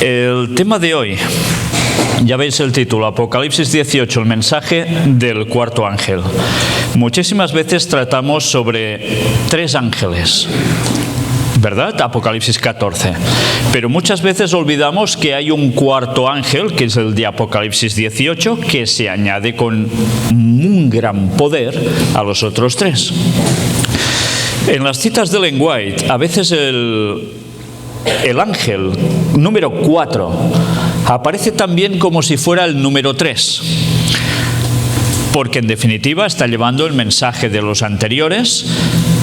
El tema de hoy, ya veis el título, Apocalipsis 18, el mensaje del cuarto ángel. Muchísimas veces tratamos sobre 3 ángeles, ¿verdad? Apocalipsis 14. Pero muchas veces olvidamos que hay un cuarto ángel, que es el de Apocalipsis 18, que se añade con un gran poder a los otros 3. En las citas de Ellen White, a veces el ángel número 4 aparece también como si fuera el número 3, porque en definitiva está llevando el mensaje de los anteriores,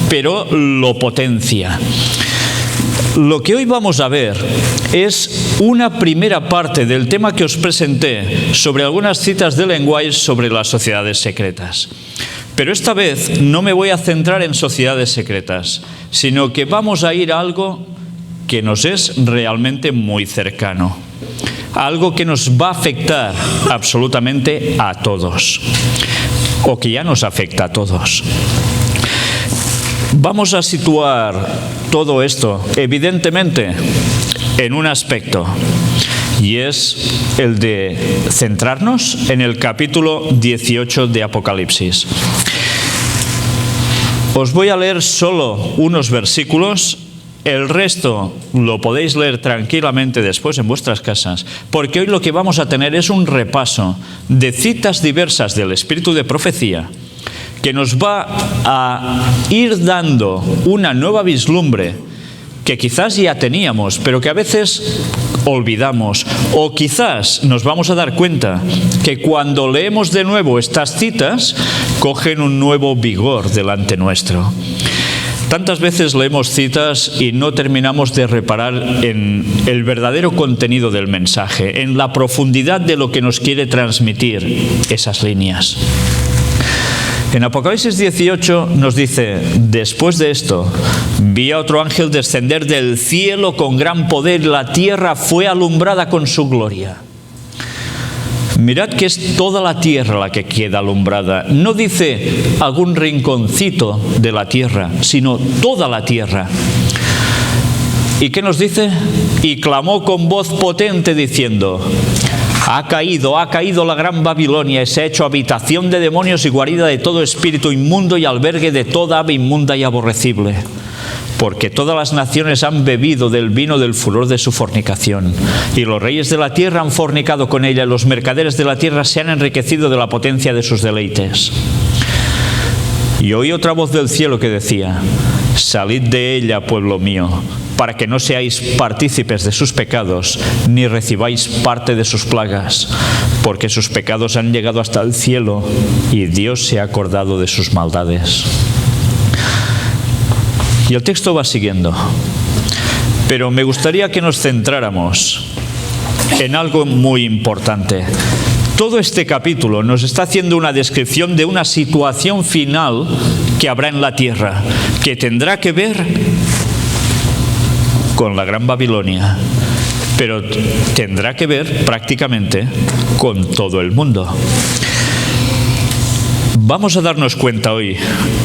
pero lo potencia. Lo que hoy vamos a ver es una primera parte del tema que os presenté sobre algunas citas de Ellen White sobre las sociedades secretas. Pero esta vez no me voy a centrar en sociedades secretas, sino que vamos a ir a algo que nos es realmente muy cercano, algo que nos va a afectar absolutamente a todos, o que ya nos afecta a todos. Vamos a situar todo esto, evidentemente, en un aspecto, y es el de centrarnos en el capítulo 18 de Apocalipsis. Os voy a leer solo unos versículos. El resto lo podéis leer tranquilamente después en vuestras casas, porque hoy lo que vamos a tener es un repaso de citas diversas del espíritu de profecía que nos va a ir dando una nueva vislumbre que quizás ya teníamos, pero que a veces olvidamos, o quizás nos vamos a dar cuenta que cuando leemos de nuevo estas citas cogen un nuevo vigor delante nuestro. Tantas veces leemos citas y no terminamos de reparar en el verdadero contenido del mensaje, en la profundidad de lo que nos quiere transmitir esas líneas. En Apocalipsis 18 nos dice: después de esto, vi a otro ángel descender del cielo con gran poder, y la tierra fue alumbrada con su gloria. Mirad que es toda la tierra la que queda alumbrada. No dice algún rinconcito de la tierra, sino toda la tierra. ¿Y qué nos dice? Y clamó con voz potente diciendo: ha caído la gran Babilonia, y se ha hecho habitación de demonios y guarida de todo espíritu inmundo y albergue de toda ave inmunda y aborrecible. Porque todas las naciones han bebido del vino del furor de su fornicación, y los reyes de la tierra han fornicado con ella, y los mercaderes de la tierra se han enriquecido de la potencia de sus deleites. Y oí otra voz del cielo que decía: salid de ella, pueblo mío, para que no seáis partícipes de sus pecados, ni recibáis parte de sus plagas, porque sus pecados han llegado hasta el cielo, y Dios se ha acordado de sus maldades. Y el texto va siguiendo, pero me gustaría que nos centráramos en algo muy importante. Todo este capítulo nos está haciendo una descripción de una situación final que habrá en la tierra, que tendrá que ver con la Gran Babilonia, pero tendrá que ver prácticamente con todo el mundo. Vamos a darnos cuenta hoy,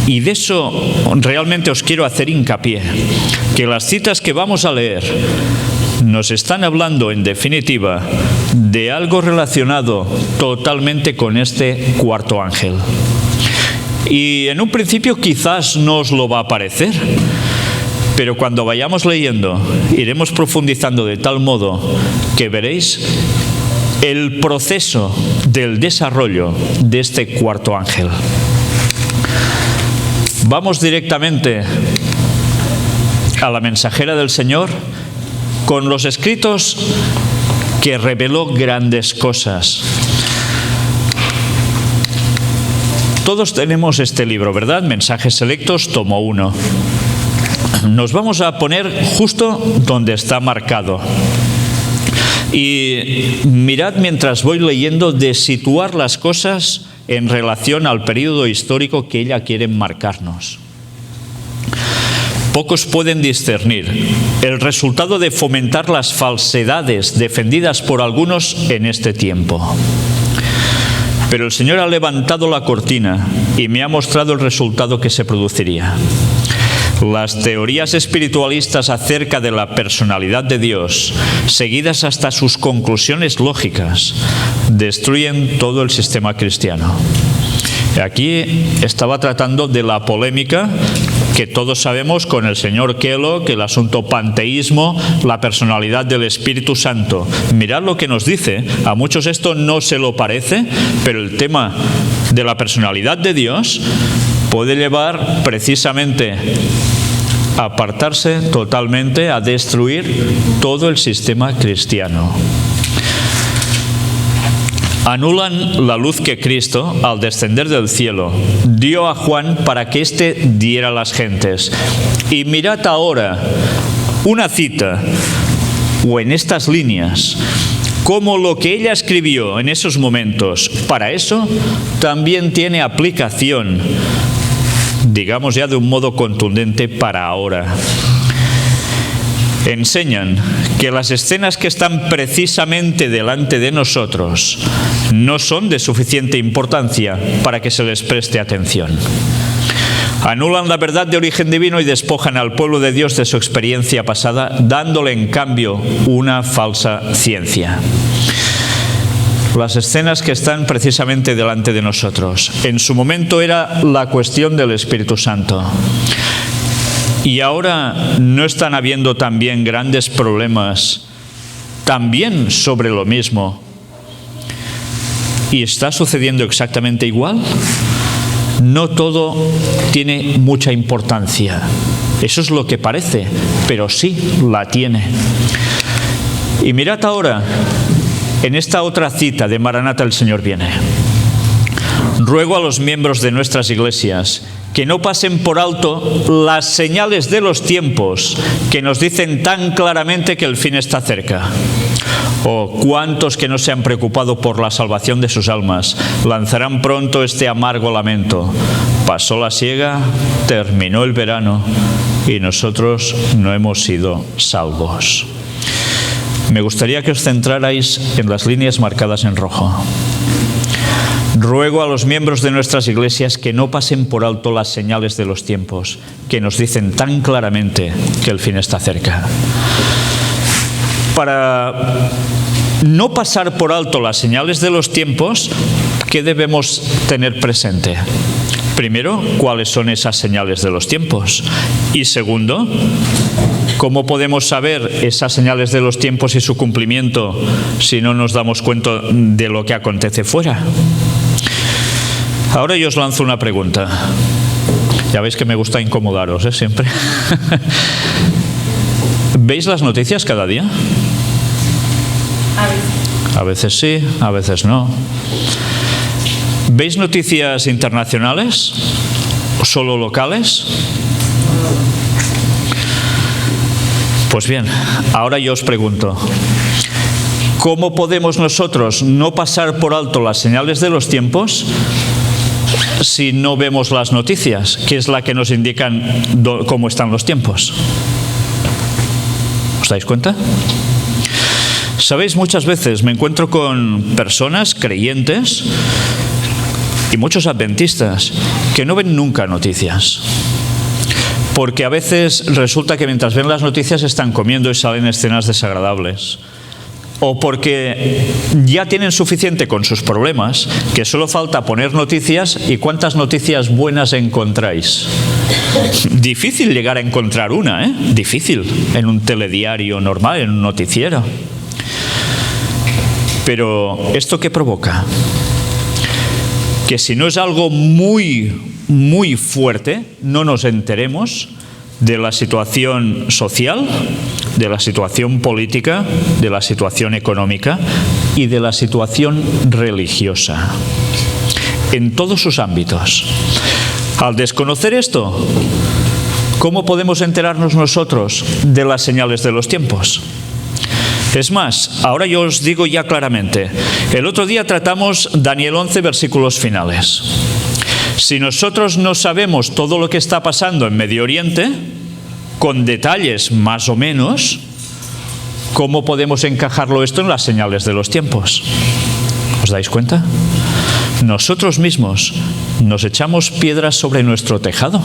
y de eso realmente os quiero hacer hincapié, que las citas que vamos a leer nos están hablando, en definitiva, de algo relacionado totalmente con este cuarto ángel. Y en un principio quizás no os lo va a parecer, pero cuando vayamos leyendo, iremos profundizando de tal modo que veréis el proceso del desarrollo de este cuarto ángel. Vamos directamente a la mensajera del Señor con los escritos que reveló grandes cosas. Todos tenemos este libro, ¿verdad? Mensajes selectos, tomo 1. Nos vamos a poner justo donde está marcado. Y mirad mientras voy leyendo de situar las cosas en relación al periodo histórico que ella quiere marcarnos. Pocos pueden discernir el resultado de fomentar las falsedades defendidas por algunos en este tiempo. Pero el Señor ha levantado la cortina y me ha mostrado el resultado que se produciría. Las teorías espiritualistas acerca de la personalidad de Dios, seguidas hasta sus conclusiones lógicas, destruyen todo el sistema cristiano. Aquí estaba tratando de la polémica que todos sabemos con el señor Kellogg, el asunto panteísmo, la personalidad del Espíritu Santo. Mirad lo que nos dice. A muchos esto no se lo parece, pero el tema de la personalidad de Dios puede llevar precisamente a apartarse totalmente, a destruir todo el sistema cristiano. Anulan la luz que Cristo, al descender del cielo, dio a Juan para que éste diera a las gentes. Y mirad ahora una cita, o en estas líneas, como lo que ella escribió en esos momentos, para eso también tiene aplicación, digamos ya de un modo contundente para ahora. Enseñan que las escenas que están precisamente delante de nosotros no son de suficiente importancia para que se les preste atención. Anulan la verdad de origen divino y despojan al pueblo de Dios de su experiencia pasada, dándole en cambio una falsa ciencia. Las escenas que están precisamente delante de nosotros. En su momento era la cuestión del Espíritu Santo. Y ahora no están habiendo también grandes problemas también sobre lo mismo. ¿Y está sucediendo exactamente igual? No todo tiene mucha importancia. Eso es lo que parece, pero sí la tiene. Y mirad ahora, en esta otra cita de Maranata, el Señor viene. Ruego a los miembros de nuestras iglesias que no pasen por alto las señales de los tiempos que nos dicen tan claramente que el fin está cerca. Oh, cuántos que no se han preocupado por la salvación de sus almas lanzarán pronto este amargo lamento. Pasó la siega, terminó el verano y nosotros no hemos sido salvos. Me gustaría que os centrarais en las líneas marcadas en rojo. Ruego a los miembros de nuestras iglesias que no pasen por alto las señales de los tiempos que nos dicen tan claramente que el fin está cerca. Para no pasar por alto las señales de los tiempos, ¿qué debemos tener presente? Primero, ¿cuáles son esas señales de los tiempos? Y segundo, ¿cómo podemos saber esas señales de los tiempos y su cumplimiento si no nos damos cuenta de lo que acontece fuera? Ahora yo os lanzo una pregunta. Ya veis que me gusta incomodaros, ¿eh? Siempre. ¿Veis las noticias cada día? A veces sí, a veces no. ¿Veis noticias internacionales o solo locales? Pues bien, ahora yo os pregunto, ¿cómo podemos nosotros no pasar por alto las señales de los tiempos si no vemos las noticias, que es la que nos indican cómo están los tiempos? ¿Os dais cuenta? Sabéis, muchas veces me encuentro con personas creyentes y muchos adventistas que no ven nunca noticias. Porque a veces resulta que mientras ven las noticias están comiendo y salen escenas desagradables. O porque ya tienen suficiente con sus problemas, que solo falta poner noticias, y ¿cuántas noticias buenas encontráis? Difícil llegar a encontrar una, ¿eh? Difícil, en un telediario normal, en un noticiero. Pero, ¿esto qué provoca? Que si no es algo muy fuerte, no nos enteremos de la situación social, de la situación política, de la situación económica y de la situación religiosa, en todos sus ámbitos. Al desconocer esto, ¿cómo podemos enterarnos nosotros de las señales de los tiempos? Es más, ahora yo os digo ya claramente, el otro día tratamos Daniel 11, versículos finales. Si nosotros no sabemos todo lo que está pasando en Medio Oriente, con detalles más o menos, ¿cómo podemos encajarlo esto en las señales de los tiempos? ¿Os dais cuenta? Nosotros mismos nos echamos piedras sobre nuestro tejado,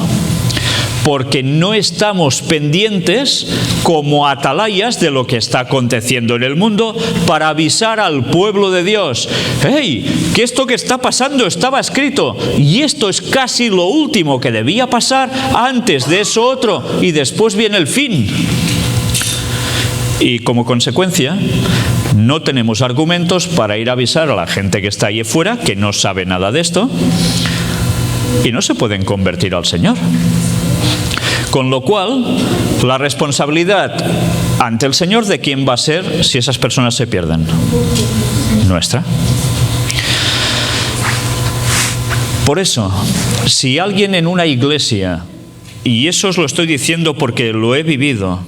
porque no estamos pendientes como atalayas de lo que está aconteciendo en el mundo para avisar al pueblo de Dios: ¡hey! Que esto que está pasando estaba escrito y esto es casi lo último que debía pasar, antes de eso otro y después viene el fin. Y como consecuencia, no tenemos argumentos para ir a avisar a la gente que está ahí fuera, que no sabe nada de esto, y no se pueden convertir al Señor. Con lo cual, la responsabilidad ante el Señor, ¿de quién va a ser si esas personas se pierden? Nuestra. Por eso, si alguien en una iglesia, y eso os lo estoy diciendo porque lo he vivido,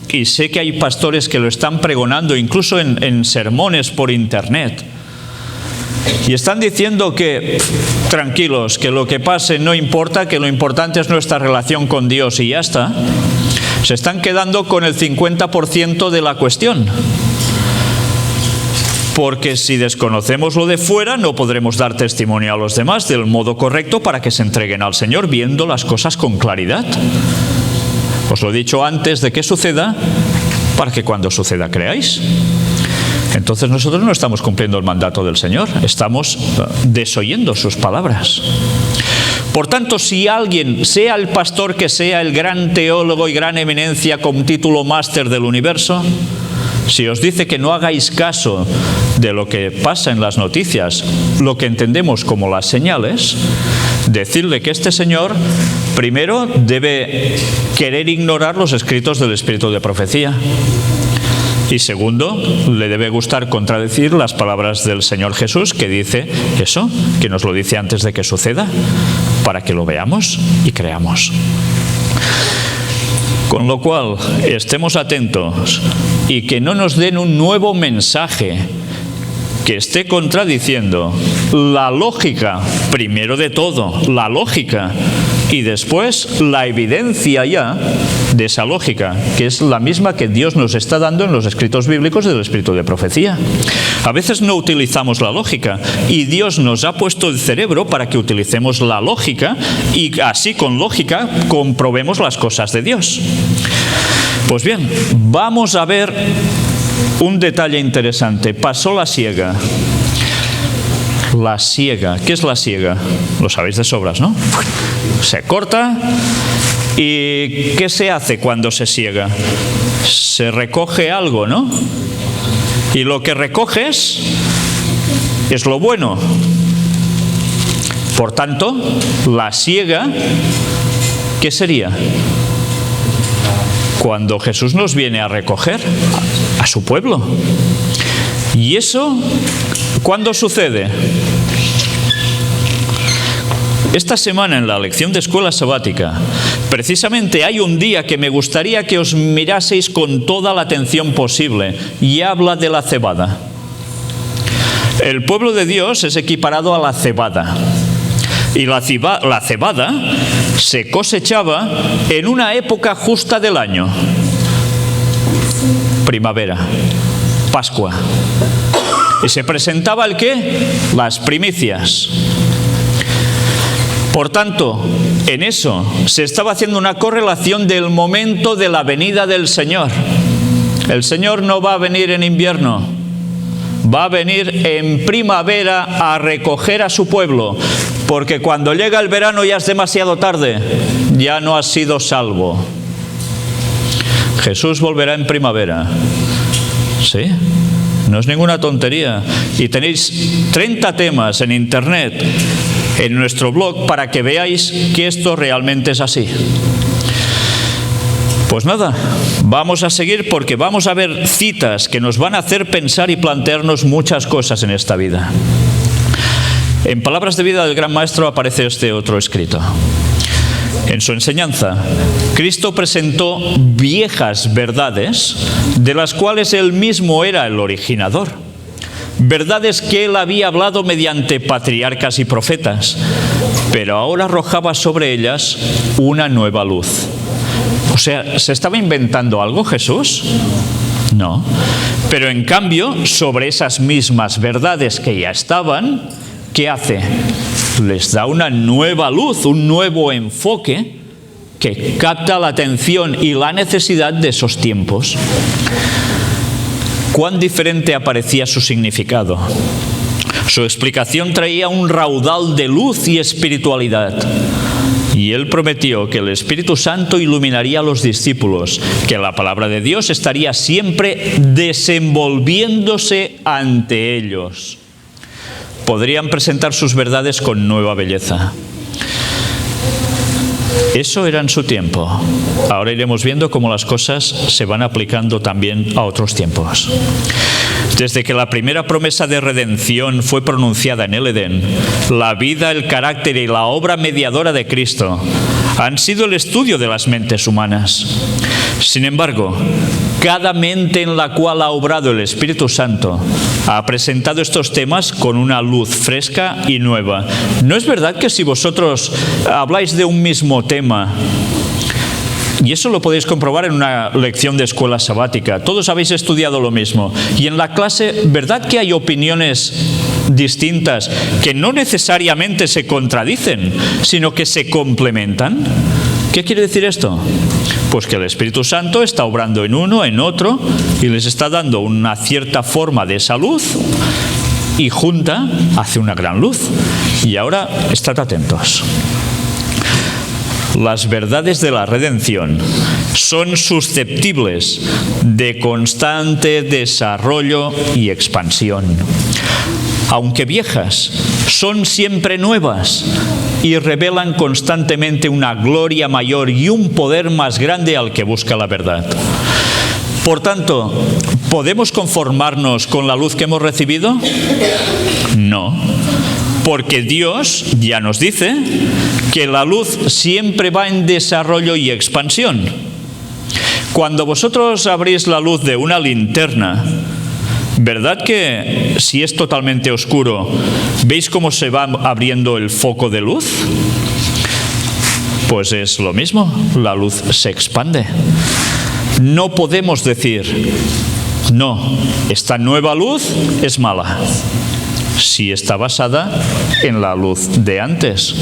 y sé que hay pastores que lo están pregonando incluso en sermones por internet, y están diciendo que tranquilos, que lo que pase no importa, que lo importante es nuestra relación con Dios y ya está, se están quedando con el 50% de la cuestión. Porque si desconocemos lo de fuera, no podremos dar testimonio a los demás del modo correcto para que se entreguen al Señor viendo las cosas con claridad. Os lo he dicho antes de que suceda, para que cuando suceda creáis. Entonces nosotros no estamos cumpliendo el mandato del Señor, estamos desoyendo sus palabras. Por tanto, si alguien, sea el pastor que sea, el gran teólogo y gran eminencia con título máster del universo, si os dice que no hagáis caso de lo que pasa en las noticias, lo que entendemos como las señales, decirle que este señor primero debe querer ignorar los escritos del Espíritu de profecía. Y segundo, le debe gustar contradecir las palabras del Señor Jesús, que dice eso, que nos lo dice antes de que suceda, para que lo veamos y creamos. Con lo cual, estemos atentos y que no nos den un nuevo mensaje que esté contradiciendo la lógica, primero de todo, la lógica, y después la evidencia ya de esa lógica, que es la misma que Dios nos está dando en los escritos bíblicos del Espíritu de profecía. A veces no utilizamos la lógica y Dios nos ha puesto el cerebro para que utilicemos la lógica y así con lógica comprobemos las cosas de Dios. Pues bien, vamos a ver un detalle interesante. Pasó la siega. La siega. ¿Qué es la siega? Lo sabéis de sobras, ¿no? Se corta. ¿Y qué se hace cuando se siega? Se recoge algo, ¿no? Y lo que recoges es lo bueno. Por tanto, la siega, ¿qué sería? Cuando Jesús nos viene a recoger a su pueblo. ¿Y eso cuándo sucede? Esta semana en la lección de escuela sabática, precisamente hay un día que me gustaría que os miraseis con toda la atención posible y habla de la cebada. El pueblo de Dios es equiparado a la cebada. Y la cebada se cosechaba en una época justa del año. Primavera, Pascua. ¿Y se presentaba el qué? Las primicias. Por tanto, en eso se estaba haciendo una correlación del momento de la venida del Señor. El Señor no va a venir en invierno, va a venir en primavera a recoger a su pueblo, porque cuando llega el verano ya es demasiado tarde, ya no has sido salvo. Jesús volverá en primavera. ¿Sí? No es ninguna tontería. Y tenéis 30 temas en internet, en nuestro blog, para que veáis que esto realmente es así. Pues nada, vamos a seguir porque vamos a ver citas que nos van a hacer pensar y plantearnos muchas cosas en esta vida. En Palabras de Vida del Gran Maestro aparece este otro escrito. En su enseñanza, Cristo presentó viejas verdades de las cuales él mismo era el originador. Verdades que él había hablado mediante patriarcas y profetas, pero ahora arrojaba sobre ellas una nueva luz. O sea, ¿se estaba inventando algo Jesús? No. Pero en cambio, sobre esas mismas verdades que ya estaban, ¿qué hace? Les da una nueva luz, un nuevo enfoque que capta la atención y la necesidad de esos tiempos. Cuán diferente aparecía su significado. Su explicación traía un raudal de luz y espiritualidad. Y él prometió que el Espíritu Santo iluminaría a los discípulos, que la palabra de Dios estaría siempre desenvolviéndose ante ellos. Podrían presentar sus verdades con nueva belleza. Eso era en su tiempo. Ahora iremos viendo cómo las cosas se van aplicando también a otros tiempos. Desde que la primera promesa de redención fue pronunciada en el Edén, la vida, el carácter y la obra mediadora de Cristo han sido el estudio de las mentes humanas. Sin embargo, cada mente en la cual ha obrado el Espíritu Santo ha presentado estos temas con una luz fresca y nueva. ¿No es verdad que si vosotros habláis de un mismo tema, y eso lo podéis comprobar en una lección de escuela sabática, todos habéis estudiado lo mismo, y en la clase, ¿verdad que hay opiniones distintas que no necesariamente se contradicen, sino que se complementan? ¿Qué quiere decir esto? Pues que el Espíritu Santo está obrando en uno, en otro, y les está dando una cierta forma de esa luz, y junta hace una gran luz. Y ahora, estad atentos. Las verdades de la redención son susceptibles de constante desarrollo y expansión. Aunque viejas, son siempre nuevas y revelan constantemente una gloria mayor y un poder más grande al que busca la verdad. Por tanto, ¿podemos conformarnos con la luz que hemos recibido? No, porque Dios ya nos dice que la luz siempre va en desarrollo y expansión. Cuando vosotros abrís la luz de una linterna, ¿verdad que si es totalmente oscuro, veis cómo se va abriendo el foco de luz? Pues es lo mismo, la luz se expande. No podemos decir, no, esta nueva luz es mala, si está basada en la luz de antes.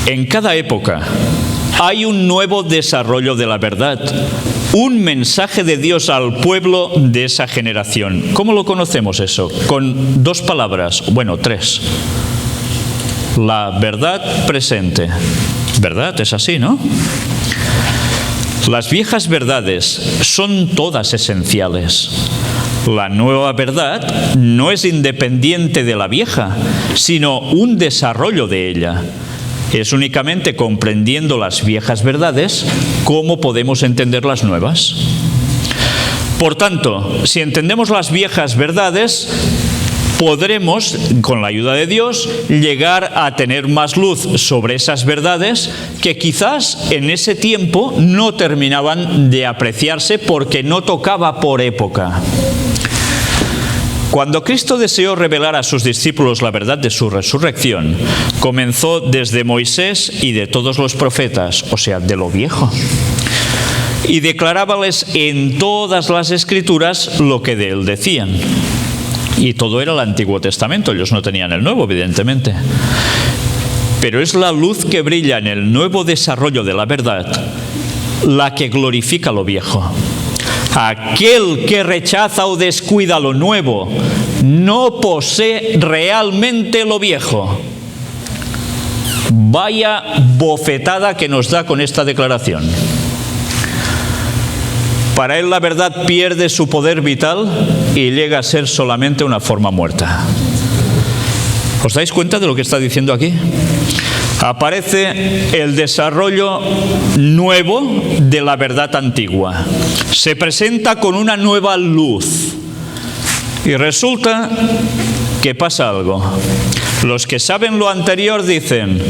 En cada época hay un nuevo desarrollo de la verdad, un mensaje de Dios al pueblo de esa generación. ¿Cómo lo conocemos eso? Con dos palabras, bueno, tres. La verdad presente. ¿Verdad? Es así, ¿no? Las viejas verdades son todas esenciales. La nueva verdad no es independiente de la vieja, sino un desarrollo de ella. Es únicamente comprendiendo las viejas verdades cómo podemos entender las nuevas. Por tanto, si entendemos las viejas verdades, podremos, con la ayuda de Dios, llegar a tener más luz sobre esas verdades que quizás en ese tiempo no terminaban de apreciarse porque no tocaba por época. Cuando Cristo deseó revelar a sus discípulos la verdad de su resurrección, comenzó desde Moisés y de todos los profetas, o sea, de lo viejo, y declarábales en todas las Escrituras lo que de él decían. Y todo era el Antiguo Testamento, ellos no tenían el Nuevo, evidentemente. Pero es la luz que brilla en el nuevo desarrollo de la verdad la que glorifica lo viejo. Aquel que rechaza o descuida lo nuevo no posee realmente lo viejo. Vaya bofetada que nos da con esta declaración. Para él la verdad pierde su poder vital y llega a ser solamente una forma muerta. ¿Os dais cuenta de lo que está diciendo aquí? Aparece el desarrollo nuevo de la verdad antigua. Se presenta con una nueva luz. Y resulta que pasa algo. Los que saben lo anterior dicen,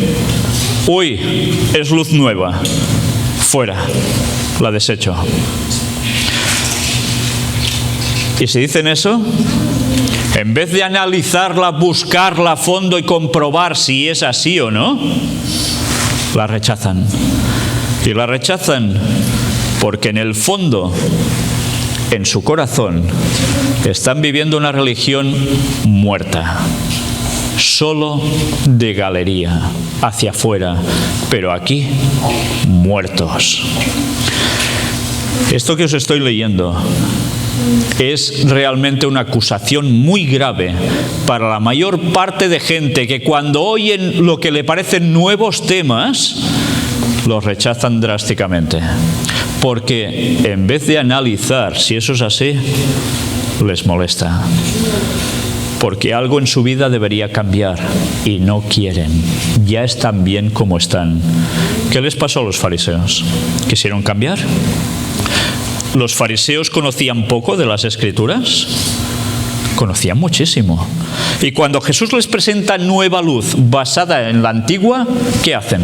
uy, es luz nueva, fuera, la desecho. Y si dicen eso, en vez de analizarla, buscarla a fondo y comprobar si es así o no, la rechazan. Y la rechazan porque en el fondo, en su corazón, están viviendo una religión muerta. solo de galería, hacia afuera, pero aquí, muertos. Esto que os estoy leyendo es realmente una acusación muy grave para la mayor parte de gente que cuando oyen lo que le parecen nuevos temas, los rechazan drásticamente. Porque en vez de analizar si eso es así, les molesta. Porque algo en su vida debería cambiar y no quieren. Ya están bien como están. ¿Qué les pasó a los fariseos? ¿Quisieron cambiar? ¿Los fariseos conocían poco de las Escrituras? Conocían muchísimo. Y cuando Jesús les presenta nueva luz basada en la antigua, ¿qué hacen?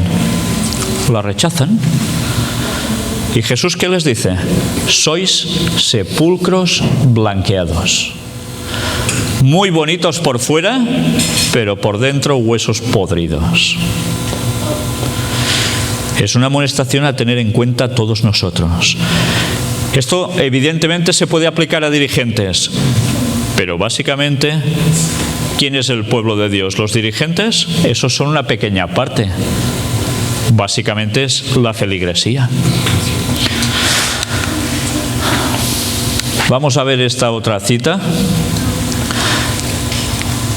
La rechazan. ¿Y Jesús qué les dice? Sois sepulcros blanqueados. Muy bonitos por fuera, pero por dentro huesos podridos. Es una amonestación a tener en cuenta a todos nosotros. Esto evidentemente se puede aplicar a dirigentes, pero básicamente, ¿quién es el pueblo de Dios? ¿Los dirigentes? Esos son una pequeña parte. Básicamente es la feligresía. Vamos a ver esta otra cita.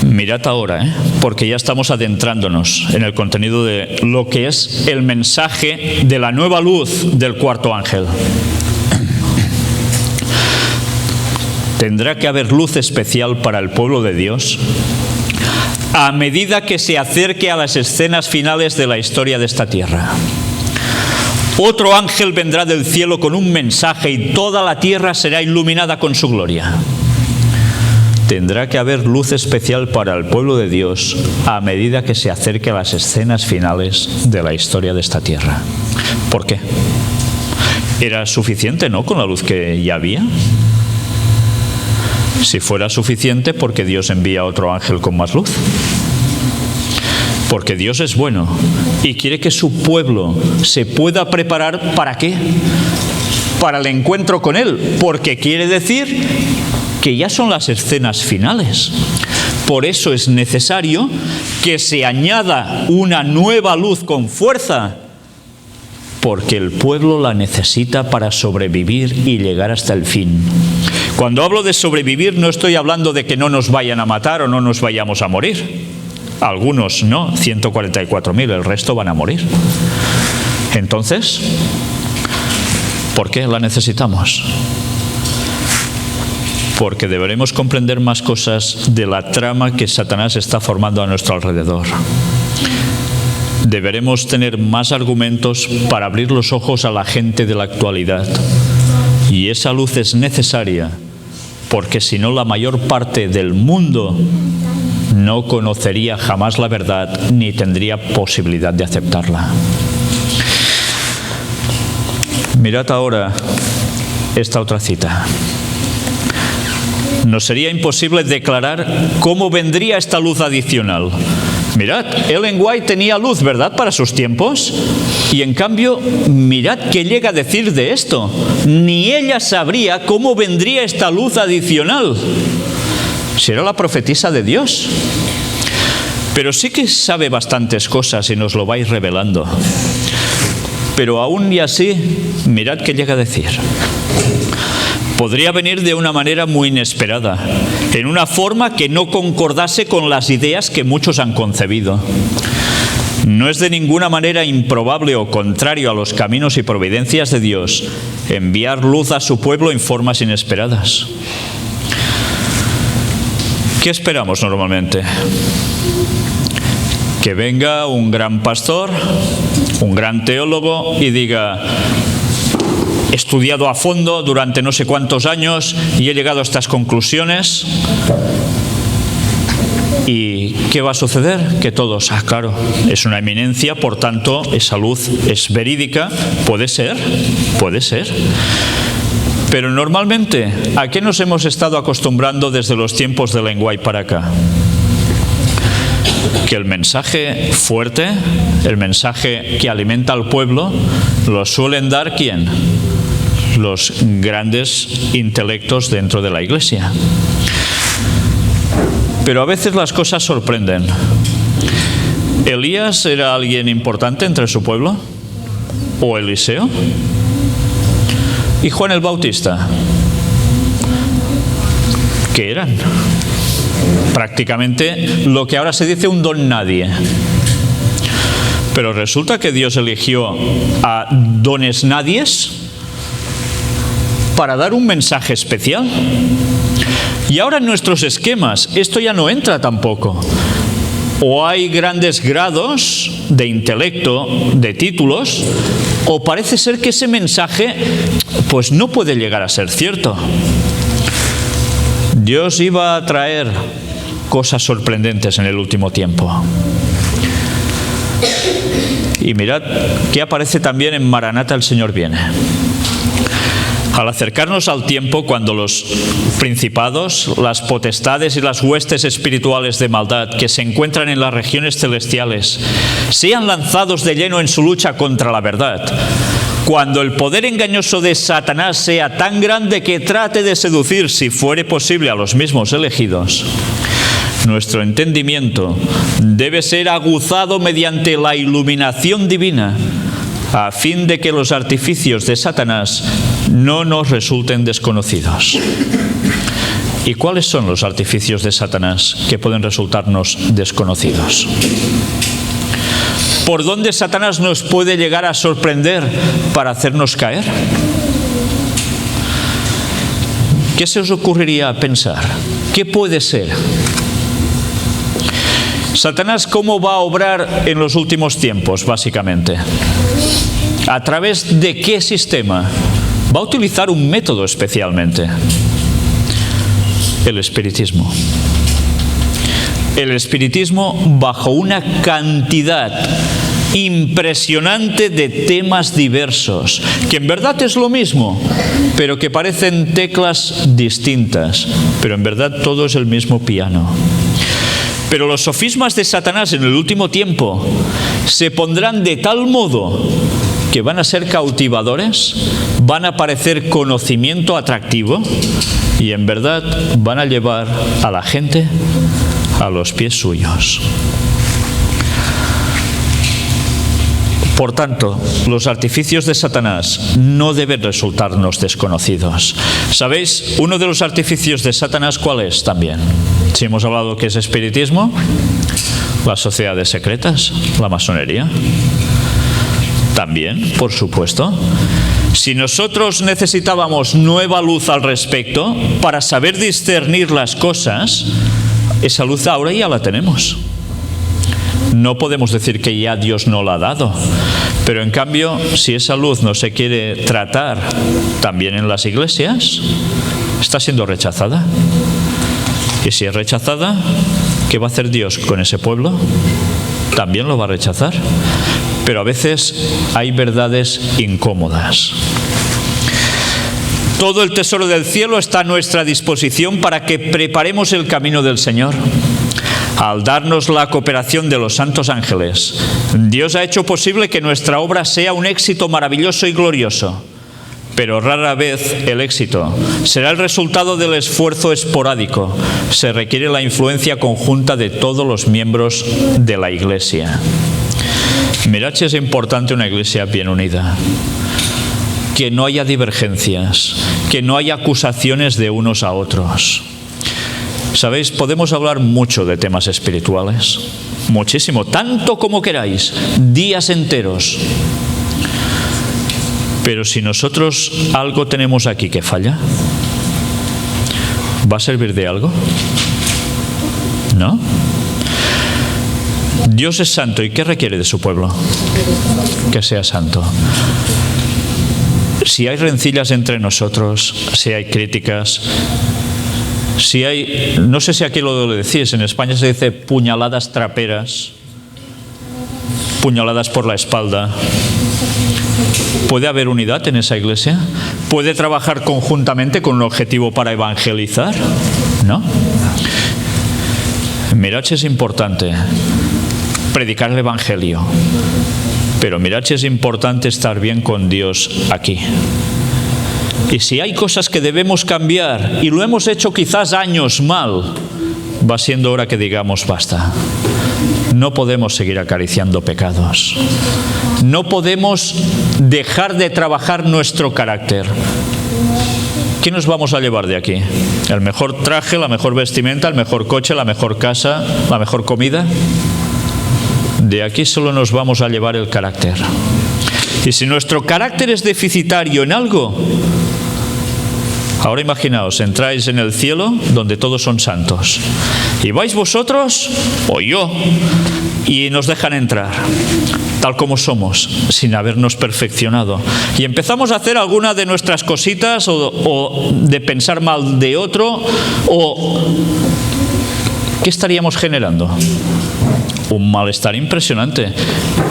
Mirad ahora, porque ya estamos adentrándonos en el contenido de lo que es el mensaje de la nueva luz del cuarto ángel. Tendrá que haber luz especial para el pueblo de Dios a medida que se acerque a las escenas finales de la historia de esta tierra. Otro ángel vendrá del cielo con un mensaje y toda la tierra será iluminada con su gloria. Tendrá que haber luz especial para el pueblo de Dios a medida que se acerque a las escenas finales de la historia de esta tierra. ¿Por qué? ¿Era suficiente, no, con la luz que ya había? Si fuera suficiente, ¿por qué Dios envía otro ángel con más luz? Porque Dios es bueno y quiere que su pueblo se pueda preparar ¿para qué? Para el encuentro con Él, porque quiere decir que ya son las escenas finales. Por eso es necesario que se añada una nueva luz con fuerza, porque el pueblo la necesita para sobrevivir y llegar hasta el fin. Cuando hablo de sobrevivir, no estoy hablando de que no nos vayan a matar o no nos vayamos a morir. Algunos no, 144.000, el resto van a morir. Entonces, ¿por qué la necesitamos? Porque deberemos comprender más cosas de la trama que Satanás está formando a nuestro alrededor. Deberemos tener más argumentos para abrir los ojos a la gente de la actualidad. Y esa luz es necesaria, porque si no, la mayor parte del mundo no conocería jamás la verdad ni tendría posibilidad de aceptarla. Mirad ahora esta otra cita. Nos sería imposible declarar cómo vendría esta luz adicional. Mirad, Ellen White tenía luz, ¿verdad?, para sus tiempos. Y en cambio, mirad qué llega a decir de esto. Ni ella sabría cómo vendría esta luz adicional. Si era la profetisa de Dios. Pero sí que sabe bastantes cosas y nos lo vais revelando. Pero aún y así, mirad qué llega a decir. Podría venir de una manera muy inesperada, en una forma que no concordase con las ideas que muchos han concebido. No es de ninguna manera improbable o contrario a los caminos y providencias de Dios enviar luz a su pueblo en formas inesperadas. ¿Qué esperamos normalmente? Que venga un gran pastor, un gran teólogo y diga: he estudiado a fondo durante no sé cuántos años y he llegado a estas conclusiones. ¿Y qué va a suceder? Que todos, claro, es una eminencia, por tanto, esa luz es verídica. Puede ser. Pero normalmente, ¿a qué nos hemos estado acostumbrando desde los tiempos de Ellen White para acá? Que el mensaje fuerte, el mensaje que alimenta al pueblo, lo suelen dar ¿quién? Los grandes intelectos dentro de la Iglesia. Pero a veces las cosas sorprenden. ¿Elías era alguien importante entre su pueblo? ¿O Eliseo? ¿Y Juan el Bautista? ¿Qué eran? Prácticamente lo que ahora se dice un don nadie. Pero resulta que Dios eligió a dones nadies para dar un mensaje especial. Y ahora en nuestros esquemas esto ya no entra tampoco. O hay grandes grados de intelecto, de títulos, o parece ser que ese mensaje pues no puede llegar a ser cierto. Dios iba a traer cosas sorprendentes en el último tiempo. Y mirad que aparece también en Maranata, el Señor viene. Al acercarnos al tiempo cuando los principados, las potestades y las huestes espirituales de maldad que se encuentran en las regiones celestiales sean lanzados de lleno en su lucha contra la verdad, cuando el poder engañoso de Satanás sea tan grande que trate de seducir, si fuere posible, a los mismos elegidos, nuestro entendimiento debe ser aguzado mediante la iluminación divina, a fin de que los artificios de Satanás no nos resulten desconocidos. ¿Y cuáles son los artificios de Satanás que pueden resultarnos desconocidos? ¿Por dónde Satanás nos puede llegar a sorprender para hacernos caer? ¿Qué se os ocurriría pensar? ¿Qué puede ser? Satanás, ¿cómo va a obrar en los últimos tiempos, básicamente? ¿A través de qué sistema? Va a utilizar un método especialmente: el espiritismo. El espiritismo bajo una cantidad impresionante de temas diversos, que en verdad es lo mismo, pero que parecen teclas distintas, pero en verdad todo es el mismo piano. Pero los sofismas de Satanás en el último tiempo se pondrán de tal modo que van a ser cautivadores, van a parecer conocimiento atractivo y en verdad van a llevar a la gente a los pies suyos. Por tanto, los artificios de Satanás no deben resultarnos desconocidos. ¿Sabéis? Uno de los artificios de Satanás, ¿cuál es también? Si hemos hablado que es espiritismo, las sociedades secretas, la masonería. También, por supuesto. Si nosotros necesitábamos nueva luz al respecto para saber discernir las cosas, esa luz ahora ya la tenemos. No podemos decir que ya Dios no la ha dado, pero en cambio, si esa luz no se quiere tratar también en las iglesias, está siendo rechazada. Y si es rechazada, ¿qué va a hacer Dios con ese pueblo? También lo va a rechazar. Pero a veces hay verdades incómodas. Todo el tesoro del cielo está a nuestra disposición para que preparemos el camino del Señor. Al darnos la cooperación de los santos ángeles, Dios ha hecho posible que nuestra obra sea un éxito maravilloso y glorioso. Pero rara vez el éxito será el resultado del esfuerzo esporádico. Se requiere la influencia conjunta de todos los miembros de la Iglesia. Mirad si es importante una iglesia bien unida. Que no haya divergencias, que no haya acusaciones de unos a otros. ¿Sabéis? Podemos hablar mucho de temas espirituales, muchísimo, tanto como queráis, días enteros. Pero si nosotros algo tenemos aquí que falla, ¿va a servir de algo? ¿No? Dios es santo, ¿y qué requiere de su pueblo? Que sea santo. Si hay rencillas entre nosotros, si hay críticas, si hay, no sé si aquí lo decís, en España se dice puñaladas traperas, puñaladas por la espalda, ¿puede haber unidad en esa iglesia? ¿Puede trabajar conjuntamente con un objetivo para evangelizar? ¿No? Mirad si es importante predicar el evangelio, pero mirad si es importante estar bien con Dios aquí. Y si hay cosas que debemos cambiar y lo hemos hecho quizás años mal, va siendo hora que digamos basta. No podemos seguir acariciando pecados. No podemos dejar de trabajar nuestro carácter. ¿Qué nos vamos a llevar de aquí? ¿El mejor traje, la mejor vestimenta, el mejor coche, la mejor casa, la mejor comida? De aquí solo nos vamos a llevar el carácter. Y si nuestro carácter es deficitario en algo, ahora imaginaos, entráis en el cielo donde todos son santos. Y vais vosotros o yo y nos dejan entrar tal como somos, sin habernos perfeccionado. Y empezamos a hacer alguna de nuestras cositas o de pensar mal de otro, o ¿qué estaríamos generando? Un malestar impresionante.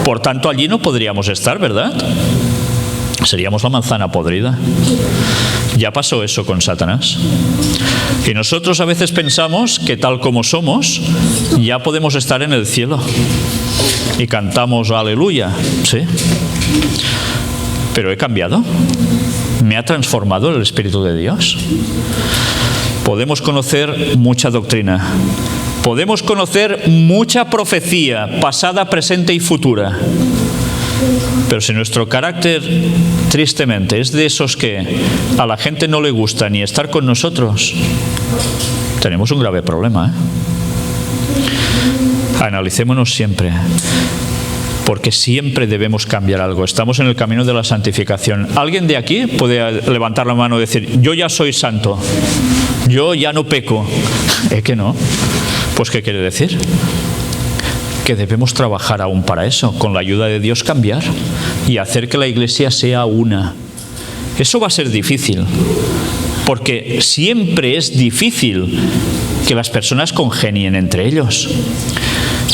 Por tanto, allí no podríamos estar, ¿verdad? Seríamos la manzana podrida. Ya pasó eso con Satanás. Y nosotros a veces pensamos que tal como somos, ya podemos estar en el cielo. Y cantamos aleluya, ¿sí? Pero he cambiado. Me ha transformado el Espíritu de Dios. Podemos conocer mucha doctrina. Podemos conocer mucha profecía, pasada, presente y futura. Pero si nuestro carácter, tristemente, es de esos que a la gente no le gusta ni estar con nosotros, tenemos un grave problema, Analicémonos siempre, porque siempre debemos cambiar algo. Estamos en el camino de la santificación. ¿Alguien de aquí puede levantar la mano y decir, yo ya soy santo, yo ya no peco? Que no. Pues ¿qué quiere decir? Que debemos trabajar aún para eso, con la ayuda de Dios cambiar y hacer que la iglesia sea una. Eso va a ser difícil, porque siempre es difícil que las personas congenien entre ellos.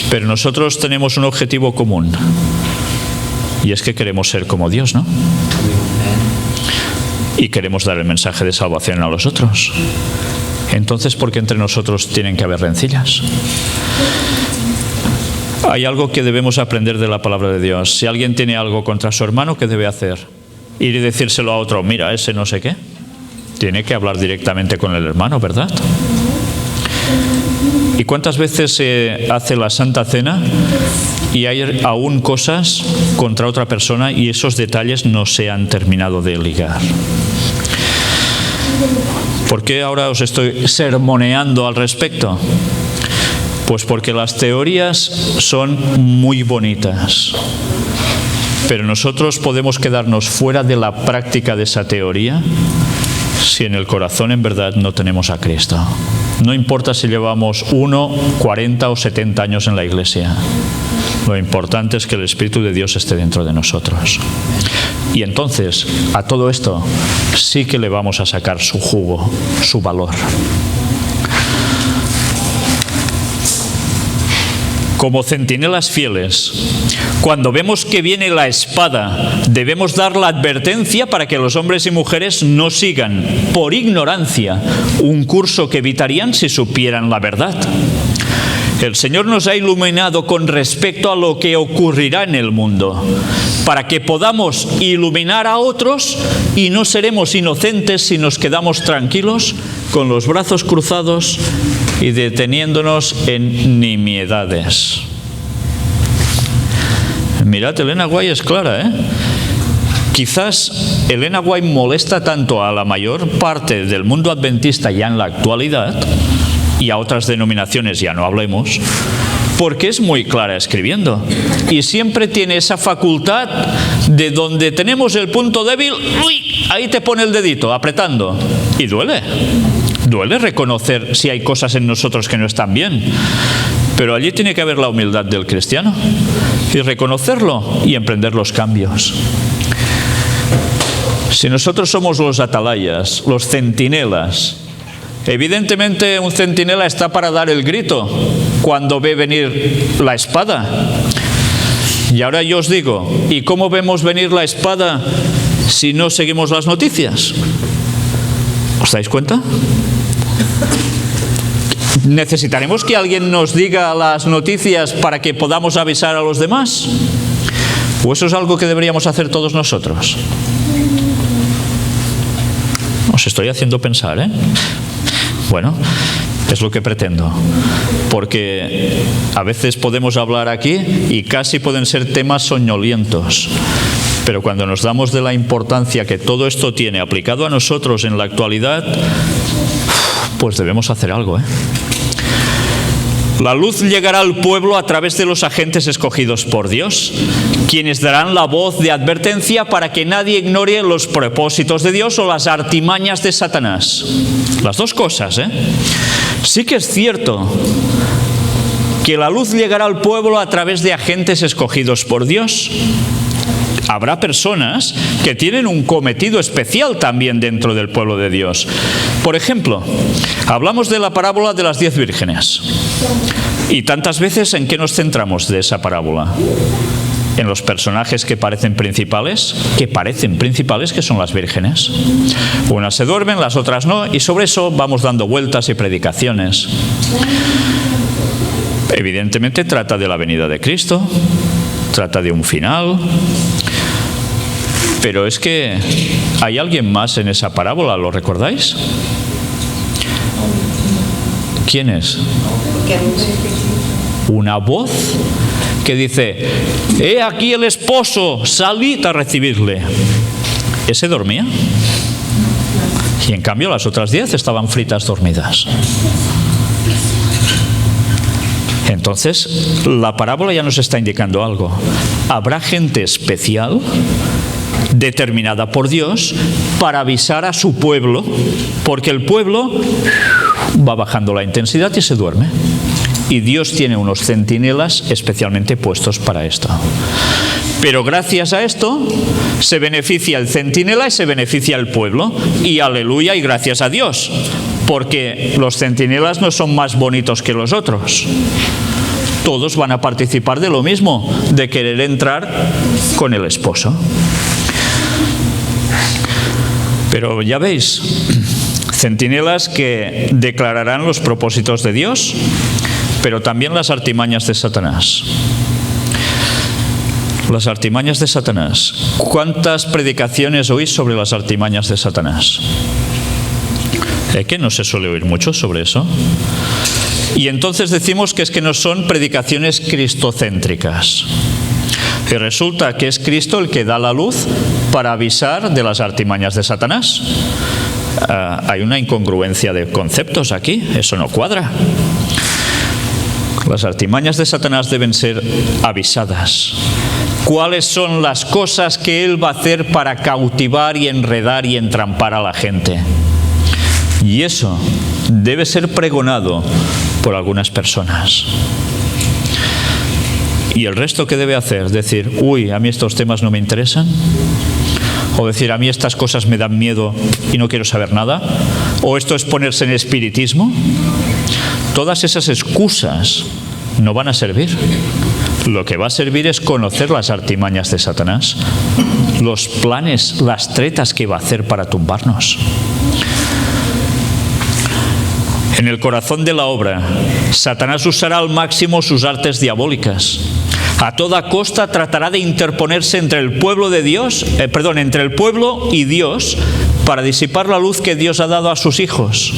Pero nosotros tenemos un objetivo común, y es que queremos ser como Dios, ¿no? Y queremos dar el mensaje de salvación a los otros. Entonces, ¿por qué entre nosotros tienen que haber rencillas? Hay algo que debemos aprender de la palabra de Dios. Si alguien tiene algo contra su hermano, ¿qué debe hacer? Ir y decírselo a otro, mira, ese no sé qué. Tiene que hablar directamente con el hermano, ¿verdad? ¿Y cuántas veces se hace la Santa Cena y hay aún cosas contra otra persona y esos detalles no se han terminado de ligar? ¿Por qué ahora os estoy sermoneando al respecto? Pues porque las teorías son muy bonitas, pero nosotros podemos quedarnos fuera de la práctica de esa teoría si en el corazón en verdad no tenemos a Cristo. No importa si llevamos 1, 40 o 70 años en la iglesia. Lo importante es que el Espíritu de Dios esté dentro de nosotros. Y entonces, a todo esto, sí que le vamos a sacar su jugo, su valor. Como centinelas fieles, cuando vemos que viene la espada, debemos dar la advertencia para que los hombres y mujeres no sigan, por ignorancia, un curso que evitarían si supieran la verdad. El Señor nos ha iluminado con respecto a lo que ocurrirá en el mundo, para que podamos iluminar a otros y no seremos inocentes si nos quedamos tranquilos con los brazos cruzados y deteniéndonos en nimiedades. Mirad, Elena White es clara, Quizás Elena White molesta tanto a la mayor parte del mundo adventista ya en la actualidad, y a otras denominaciones ya no hablemos, porque es muy clara escribiendo y siempre tiene esa facultad de donde tenemos el punto débil, ¡uy!, ahí te pone el dedito apretando y duele reconocer si hay cosas en nosotros que no están bien, pero allí tiene que haber la humildad del cristiano y reconocerlo y emprender los cambios. Si nosotros somos los atalayas, los centinelas, evidentemente un centinela está para dar el grito cuando ve venir la espada. Y ahora yo os digo, ¿y cómo vemos venir la espada si no seguimos las noticias? ¿Os dais cuenta? ¿Necesitaremos que alguien nos diga las noticias para que podamos avisar a los demás? ¿O eso es algo que deberíamos hacer todos nosotros? Os estoy haciendo pensar, Bueno, es lo que pretendo, porque a veces podemos hablar aquí y casi pueden ser temas soñolientos, pero cuando nos damos de la importancia que todo esto tiene aplicado a nosotros en la actualidad, pues debemos hacer algo, ¿eh? La luz llegará al pueblo a través de los agentes escogidos por Dios, quienes darán la voz de advertencia para que nadie ignore los propósitos de Dios o las artimañas de Satanás. Las dos cosas, ¿eh? Sí que es cierto que la luz llegará al pueblo a través de agentes escogidos por Dios. Habrá personas que tienen un cometido especial también dentro del pueblo de Dios. Por ejemplo, hablamos de la parábola de las 10 vírgenes. Y tantas veces, ¿en qué nos centramos de esa parábola? En los personajes que parecen principales, que son las vírgenes. Unas se duermen, las otras no, y sobre eso vamos dando vueltas y predicaciones. Evidentemente trata de la venida de Cristo, trata de un final. Pero es que hay alguien más en esa parábola, ¿lo recordáis? ¿Quién es? Una voz que dice: «He aquí el esposo, salid a recibirle». ¿Ese dormía? Y en cambio las otras 10 estaban fritas dormidas. Entonces, la parábola ya nos está indicando algo. Habrá gente especial determinada por Dios para avisar a su pueblo, porque el pueblo va bajando la intensidad y se duerme. Y Dios tiene unos centinelas especialmente puestos para esto. Pero gracias a esto se beneficia el centinela y se beneficia el pueblo. Y aleluya y gracias a Dios, porque los centinelas no son más bonitos que los otros. Todos van a participar de lo mismo, de querer entrar con el esposo. Pero ya veis, centinelas que declararán los propósitos de Dios, pero también las artimañas de Satanás. Las artimañas de Satanás. ¿Cuántas predicaciones oís sobre las artimañas de Satanás? ¿Que no se suele oír mucho sobre eso? Y entonces decimos que es que no son predicaciones cristocéntricas. Y resulta que es Cristo el que da la luz para avisar de las artimañas de Satanás. Hay una incongruencia de conceptos aquí, eso no cuadra. Las artimañas de Satanás deben ser avisadas. ¿Cuáles son las cosas que él va a hacer para cautivar y enredar y entrampar a la gente? Y eso debe ser pregonado por algunas personas. ¿Y el resto qué debe hacer? Decir: uy, a mí estos temas no me interesan. O decir: a mí estas cosas me dan miedo y no quiero saber nada. O esto es ponerse en espiritismo. Todas esas excusas no van a servir. Lo que va a servir es conocer las artimañas de Satanás, los planes, las tretas que va a hacer para tumbarnos. En el corazón de la obra, Satanás usará al máximo sus artes diabólicas. A toda costa tratará de interponerse entre el pueblo de Dios, entre el pueblo y Dios, para disipar la luz que Dios ha dado a sus hijos.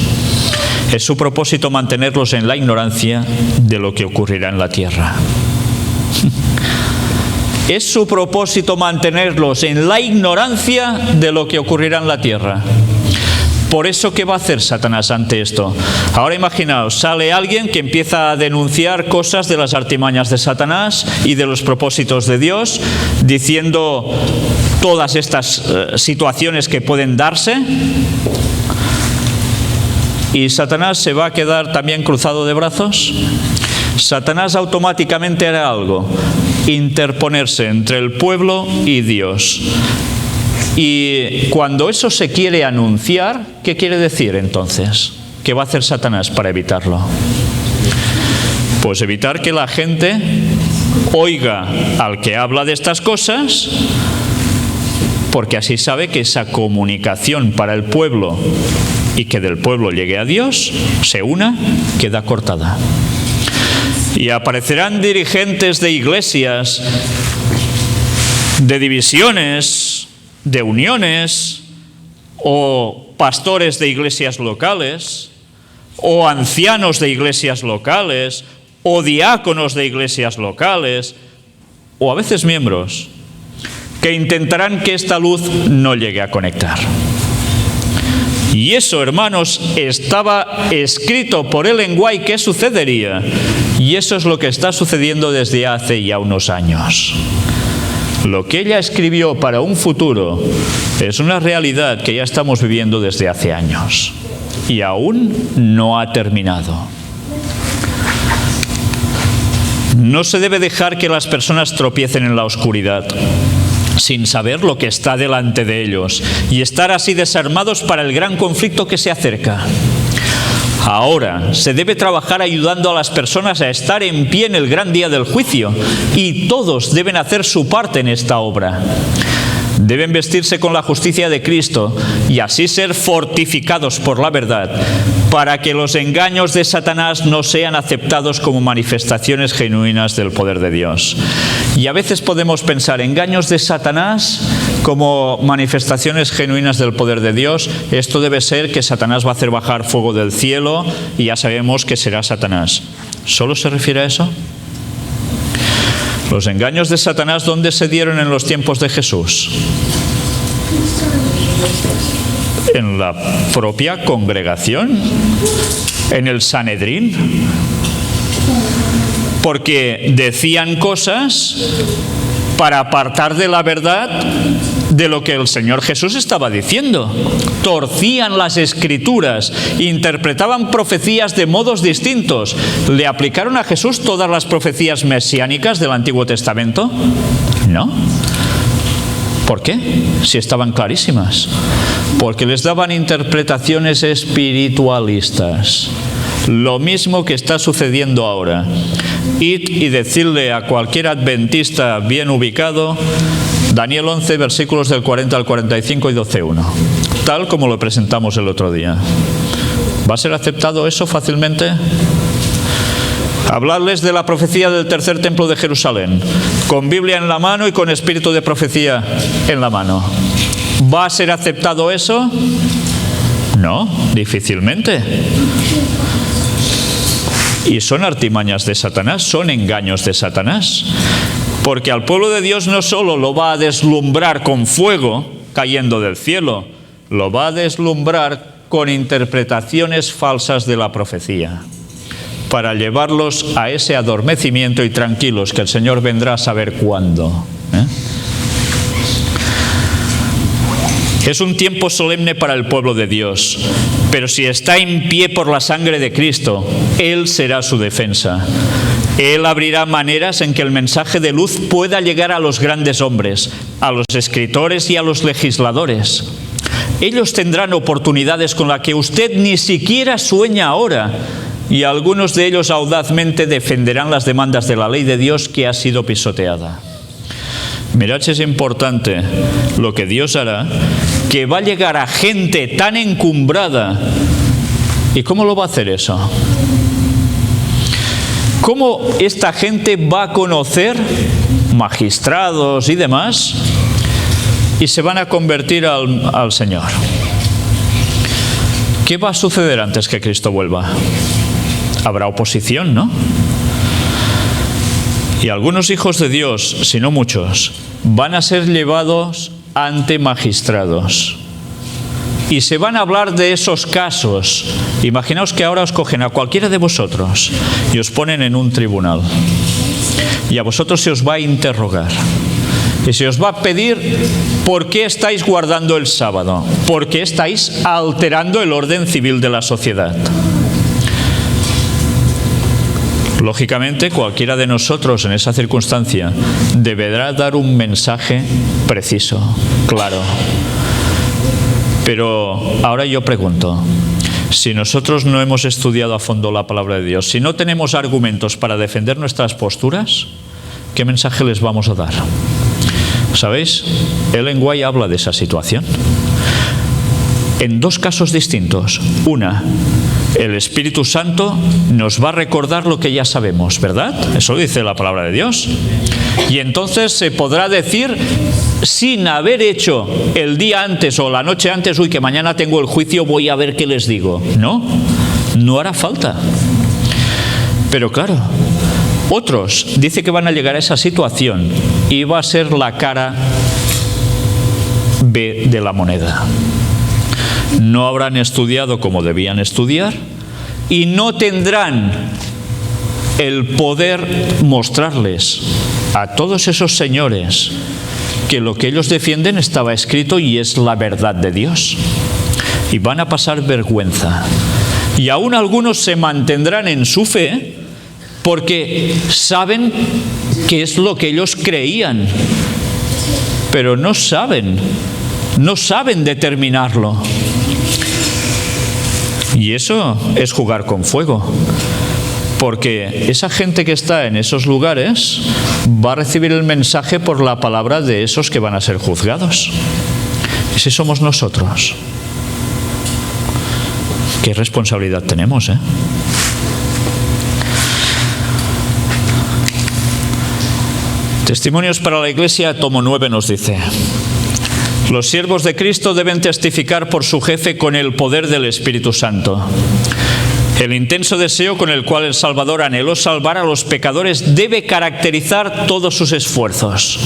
Es su propósito mantenerlos en la ignorancia de lo que ocurrirá en la tierra. Es su propósito mantenerlos en la ignorancia de lo que ocurrirá en la tierra. Por eso, ¿qué va a hacer Satanás ante esto? Ahora imaginaos, sale alguien que empieza a denunciar cosas de las artimañas de Satanás y de los propósitos de Dios, diciendo todas estas situaciones que pueden darse. ¿Y Satanás se va a quedar también cruzado de brazos? Satanás automáticamente hará algo: interponerse entre el pueblo y Dios. Y cuando eso se quiere anunciar, ¿qué quiere decir entonces? ¿Qué va a hacer Satanás para evitarlo? Pues evitar que la gente oiga al que habla de estas cosas, porque así sabe que esa comunicación para el pueblo y que del pueblo llegue a Dios, se una, queda cortada. Y aparecerán dirigentes de iglesias, de divisiones, de uniones, o pastores de iglesias locales, o ancianos de iglesias locales, o diáconos de iglesias locales, o a veces miembros, que intentarán que esta luz no llegue a conectar. Y eso, hermanos, estaba escrito por Ellen White que sucedería. Y eso es lo que está sucediendo desde hace ya unos años. Lo que ella escribió para un futuro es una realidad que ya estamos viviendo desde hace años. Y aún no ha terminado. No se debe dejar que las personas tropiecen en la oscuridad sin saber lo que está delante de ellos y estar así desarmados para el gran conflicto que se acerca. Ahora se debe trabajar ayudando a las personas a estar en pie en el gran día del juicio, y todos deben hacer su parte en esta obra. Deben vestirse con la justicia de Cristo y así ser fortificados por la verdad, para que los engaños de Satanás no sean aceptados como manifestaciones genuinas del poder de Dios. Y a veces podemos pensar, engaños de Satanás como manifestaciones genuinas del poder de Dios. Esto debe ser que Satanás va a hacer bajar fuego del cielo y ya sabemos que será Satanás. ¿Solo se refiere a eso? Los engaños de Satanás, ¿dónde se dieron en los tiempos de Jesús? En la propia congregación, en el Sanedrín, porque decían cosas para apartar de la verdad de lo que el Señor Jesús estaba diciendo. Torcían las Escrituras, interpretaban profecías de modos distintos. ¿Le aplicaron a Jesús todas las profecías mesiánicas del Antiguo Testamento? No. ¿Por qué? Si estaban clarísimas. Porque les daban interpretaciones espiritualistas. Lo mismo que está sucediendo ahora. Id y decidle a cualquier adventista bien ubicado, Daniel 11, versículos del 40 al 45 y 12:1, tal como lo presentamos el otro día. ¿Va a ser aceptado eso fácilmente? Hablarles de la profecía del tercer templo de Jerusalén, con Biblia en la mano y con espíritu de profecía en la mano. ¿Va a ser aceptado eso? No, difícilmente. Y son artimañas de Satanás, son engaños de Satanás. Porque al pueblo de Dios no solo lo va a deslumbrar con fuego cayendo del cielo, lo va a deslumbrar con interpretaciones falsas de la profecía, para llevarlos a ese adormecimiento y tranquilos que el Señor vendrá a saber cuándo. Es un tiempo solemne para el pueblo de Dios, pero si está en pie por la sangre de Cristo, Él será su defensa. Él abrirá maneras en que el mensaje de luz pueda llegar a los grandes hombres, a los escritores y a los legisladores. Ellos tendrán oportunidades con las que usted ni siquiera sueña ahora, y algunos de ellos audazmente defenderán las demandas de la ley de Dios que ha sido pisoteada. Mirad si es importante lo que Dios hará, que va a llegar a gente tan encumbrada. ¿Y cómo lo va a hacer eso? ¿Cómo esta gente va a conocer, magistrados y demás, y se van a convertir al Señor? ¿Qué va a suceder antes que Cristo vuelva? Habrá oposición, ¿no? Y algunos hijos de Dios, si no muchos, van a ser llevados ante magistrados. Y se van a hablar de esos casos. Imaginaos que ahora os cogen a cualquiera de vosotros y os ponen en un tribunal. Y a vosotros se os va a interrogar. Y se os va a pedir por qué estáis guardando el sábado, por qué estáis alterando el orden civil de la sociedad. Lógicamente, cualquiera de nosotros en esa circunstancia deberá dar un mensaje preciso, claro. Pero ahora yo pregunto, si nosotros no hemos estudiado a fondo la palabra de Dios, si no tenemos argumentos para defender nuestras posturas, ¿qué mensaje les vamos a dar? ¿Sabéis? Ellen White habla de esa situación en dos casos distintos. Una, el Espíritu Santo nos va a recordar lo que ya sabemos, ¿verdad? Eso lo dice la palabra de Dios. Y entonces se podrá decir, sin haber hecho el día antes o la noche antes, uy, que mañana tengo el juicio, voy a ver qué les digo. No, no hará falta. Pero claro, otros dice que van a llegar a esa situación y va a ser la cara B de la moneda. No habrán estudiado como debían estudiar y no tendrán el poder mostrarles a todos esos señores que lo que ellos defienden estaba escrito y es la verdad de Dios. Y van a pasar vergüenza. Y aún algunos se mantendrán en su fe porque saben que es lo que ellos creían, pero no saben determinarlo. Y eso es jugar con fuego, porque esa gente que está en esos lugares va a recibir el mensaje por la palabra de esos que van a ser juzgados. Ese somos nosotros. ¿Qué responsabilidad tenemos, eh? Testimonios para la Iglesia, tomo 9, nos dice: los siervos de Cristo deben testificar por su jefe con el poder del Espíritu Santo. El intenso deseo con el cual el Salvador anheló salvar a los pecadores debe caracterizar todos sus esfuerzos.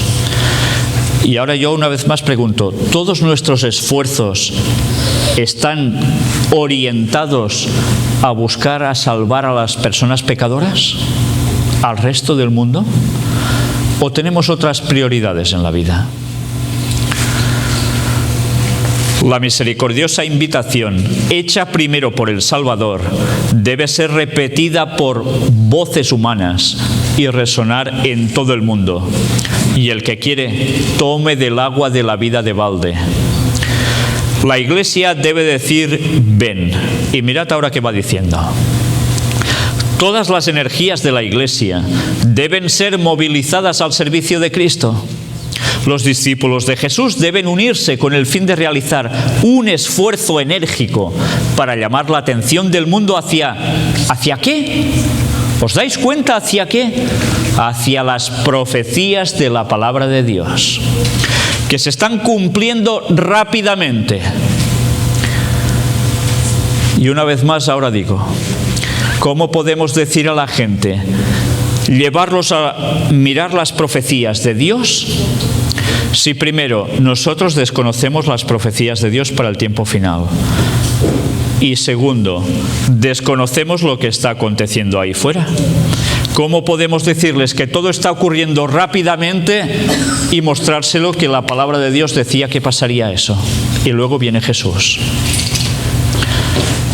Y ahora yo una vez más pregunto, ¿todos nuestros esfuerzos están orientados a buscar a salvar a las personas pecadoras? ¿Al resto del mundo? ¿O tenemos otras prioridades en la vida? La misericordiosa invitación, hecha primero por el Salvador, debe ser repetida por voces humanas y resonar en todo el mundo. Y el que quiere, tome del agua de la vida de balde. La Iglesia debe decir, ven. Y mirad ahora qué va diciendo. Todas las energías de la Iglesia deben ser movilizadas al servicio de Cristo. Los discípulos de Jesús deben unirse con el fin de realizar un esfuerzo enérgico para llamar la atención del mundo ¿hacia qué? ¿Os dais cuenta hacia qué? Hacia las profecías de la palabra de Dios, que se están cumpliendo rápidamente. Y una vez más ahora digo, ¿cómo podemos decir a la gente, llevarlos a mirar las profecías de Dios, si primero nosotros desconocemos las profecías de Dios para el tiempo final? Y segundo, desconocemos lo que está aconteciendo ahí fuera. ¿Cómo podemos decirles que todo está ocurriendo rápidamente y mostrárselo que la palabra de Dios decía que pasaría eso? Y luego viene Jesús.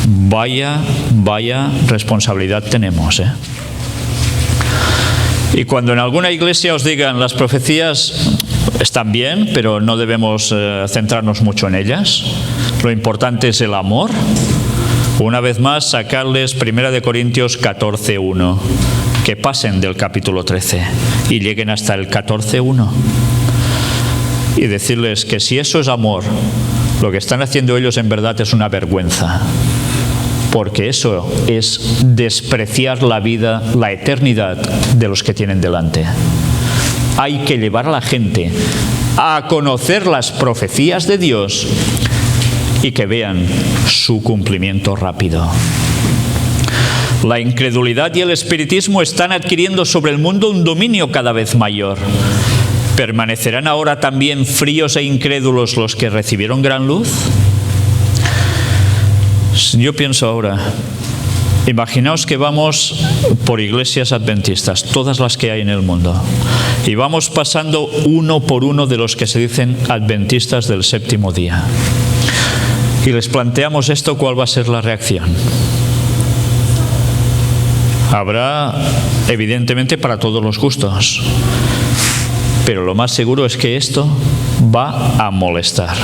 Vaya responsabilidad tenemos, ¿eh? Y cuando en alguna iglesia os digan las profecías están bien, pero no debemos centrarnos mucho en ellas, lo importante es el amor, una vez más sacarles 1 Corintios 14:1, que pasen del capítulo 13 y lleguen hasta el 14:1 y decirles que si eso es amor, lo que están haciendo ellos en verdad es una vergüenza, porque eso es despreciar la vida, la eternidad de los que tienen delante. Hay que llevar a la gente a conocer las profecías de Dios y que vean su cumplimiento rápido. La incredulidad y el espiritismo están adquiriendo sobre el mundo un dominio cada vez mayor. ¿Permanecerán ahora también fríos e incrédulos los que recibieron gran luz? Yo pienso ahora, imaginaos que vamos por iglesias adventistas, todas las que hay en el mundo, y vamos pasando uno por uno de los que se dicen adventistas del séptimo día. Y les planteamos esto, ¿cuál va a ser la reacción? Habrá, evidentemente, para todos los gustos, pero lo más seguro es que esto va a molestar.